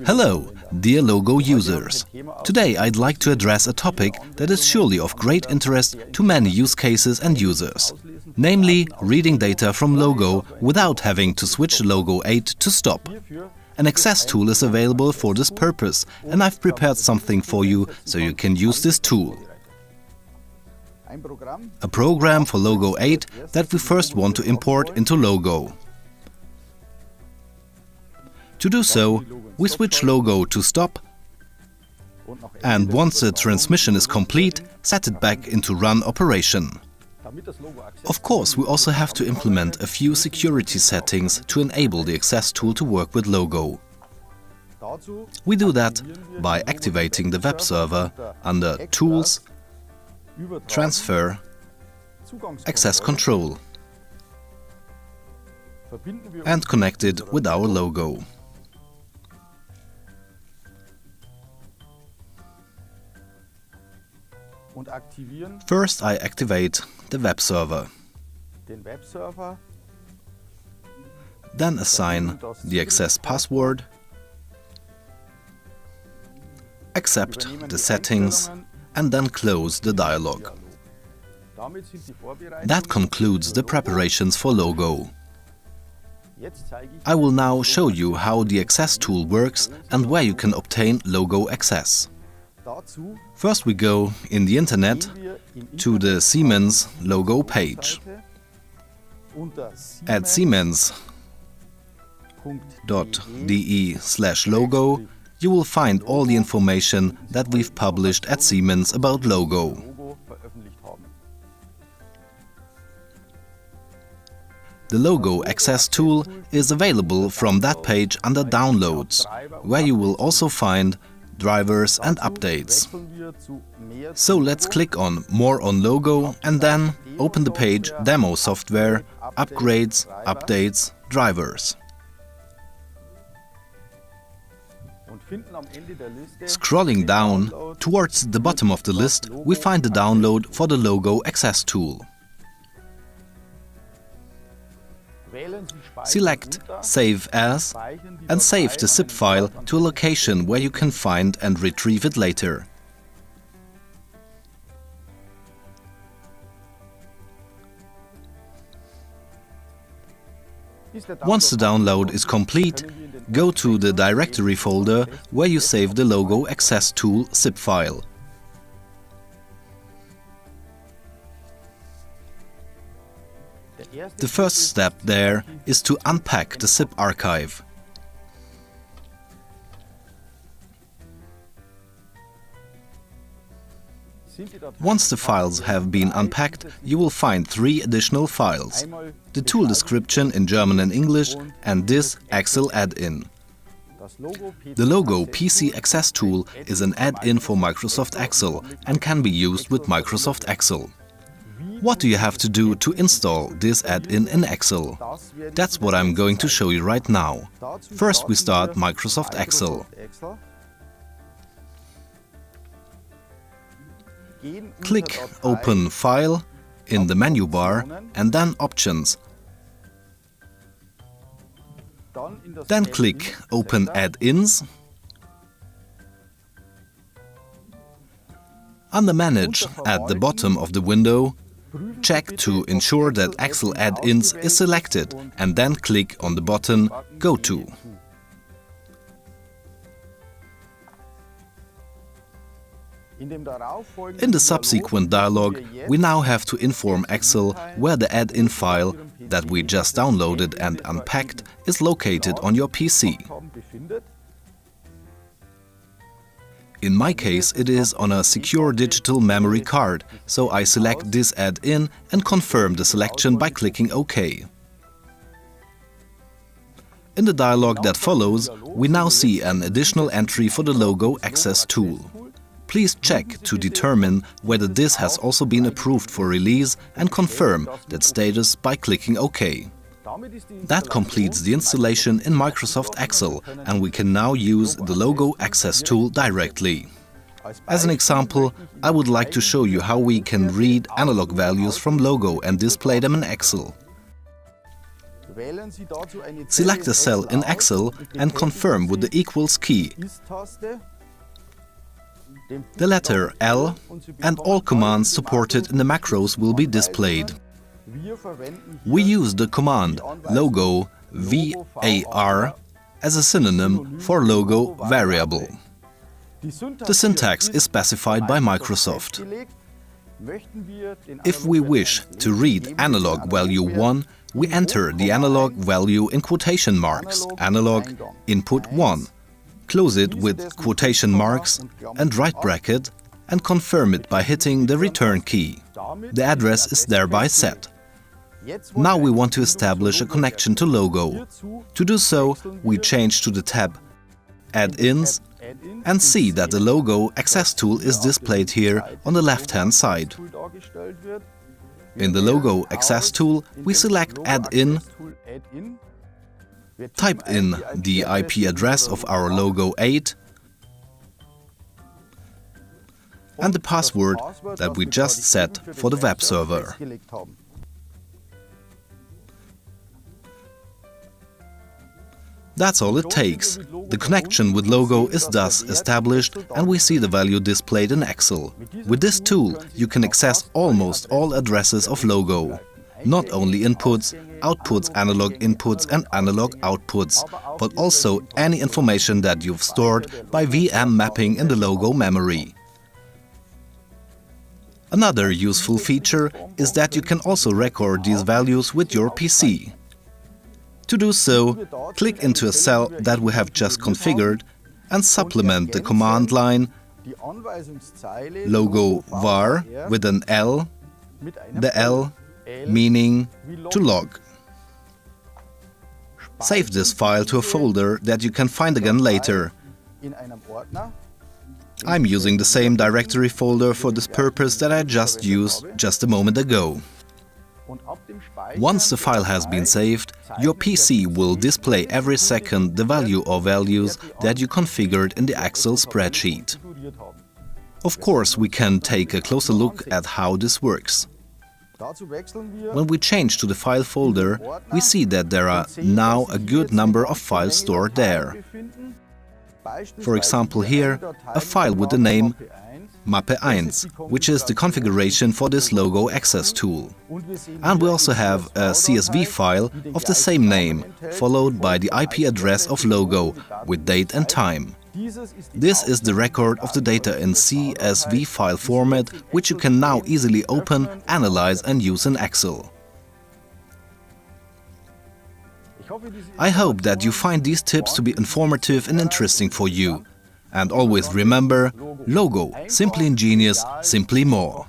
Hello, dear Logo users. Today I'd like to address a topic that is surely of great interest to many use cases and users. Namely, reading data from Logo without having to switch the Logo 8 to stop. An access tool is available for this purpose, and I've prepared something for you so you can use this tool. A program for Logo 8 that we first want to import into Logo. To do so, we switch Logo to stop, and once the transmission is complete, set it back into run operation. Of course, we also have to implement a few security settings to enable the access tool to work with Logo. We do that by activating the web server under Tools, Transfer, Access Control, and connect it with our Logo. First, I activate the web server. Then assign the access password, accept the settings, and then close the dialog. That concludes the preparations for Logo. I will now show you how the access tool works and where you can obtain Logo access. First we go in the internet to the Siemens Logo page. At siemens.de/logo you will find all the information that we've published at Siemens about Logo. The Logo access tool is available from that page under Downloads, where you will also find drivers and updates. So let's click on More on Logo and then open the page Demo Software, Upgrades, Updates, Drivers. Scrolling down towards the bottom of the list, we find the download for the Logo access tool. Select Save As and save the zip file to a location where you can find and retrieve it later. Once the download is complete, go to the directory folder where you save the Logo access tool zip file. The first step there is to unpack the zip archive. Once the files have been unpacked, you will find 3 additional files: the tool description in German and English and this Excel add-in. The Logo PC Access tool is an add-in for Microsoft Excel and can be used with Microsoft Excel. What do you have to do to install this add-in in Excel? That's what I'm going to show you right now. First we start Microsoft Excel. Click Open File in the menu bar and then Options. Then click Open Add-ins. Under Manage at the bottom of the window, check to ensure that Excel add-ins is selected and then click on the button Go To. In the subsequent dialog, we now have to inform Excel where the add-in file that we just downloaded and unpacked is located on your PC. In my case, it is on a secure digital memory card, so I select this add-in and confirm the selection by clicking OK. In the dialog that follows, we now see an additional entry for the Logo access tool. Please check to determine whether this has also been approved for release and confirm that status by clicking OK. That completes the installation in Microsoft Excel and we can now use the Logo access tool directly. As an example, I would like to show you how we can read analog values from Logo and display them in Excel. Select a cell in Excel and confirm with the equals key. The letter L and all commands supported in the macros will be displayed. We use the command logo var as a synonym for logo variable. The syntax is specified by Microsoft. If we wish to read analog value 1, we enter the analog value in quotation marks, analog input 1, close it with quotation marks and right bracket, and confirm it by hitting the return key. The address is thereby set. Now we want to establish a connection to logo. To do so, we change to the tab Add-ins and see that the logo access tool is displayed here on the left-hand side. In the logo access tool, we select Add-in, type in the IP address of our logo 8 and the password that we just set for the web server. That's all it takes. The connection with logo is thus established and we see the value displayed in Excel. With this tool, you can access almost all addresses of logo. Not only inputs, outputs, analog inputs and analog outputs, but also any information that you've stored by VM mapping in the logo memory. Another useful feature is that you can also record these values with your PC. To do so, click into a cell that we have just configured and supplement the command line logo var with an L, the L meaning to log. Save this file to a folder that you can find again later. I'm using the same directory folder for this purpose that I just used just a moment ago. Once the file has been saved, your PC will display every second the value or values that you configured in the Excel spreadsheet. Of course, we can take a closer look at how this works. When we change to the file folder, we see that there are now a good number of files stored there. For example here, a file with the name Mappe 1, which is the configuration for this logo access tool. And we also have a CSV file of the same name, followed by the IP address of logo with date and time. This is the record of the data in CSV file format, which you can now easily open, analyze and use in Excel. I hope that you find these tips to be informative and interesting for you. And always remember, logo, simply ingenious, simply more.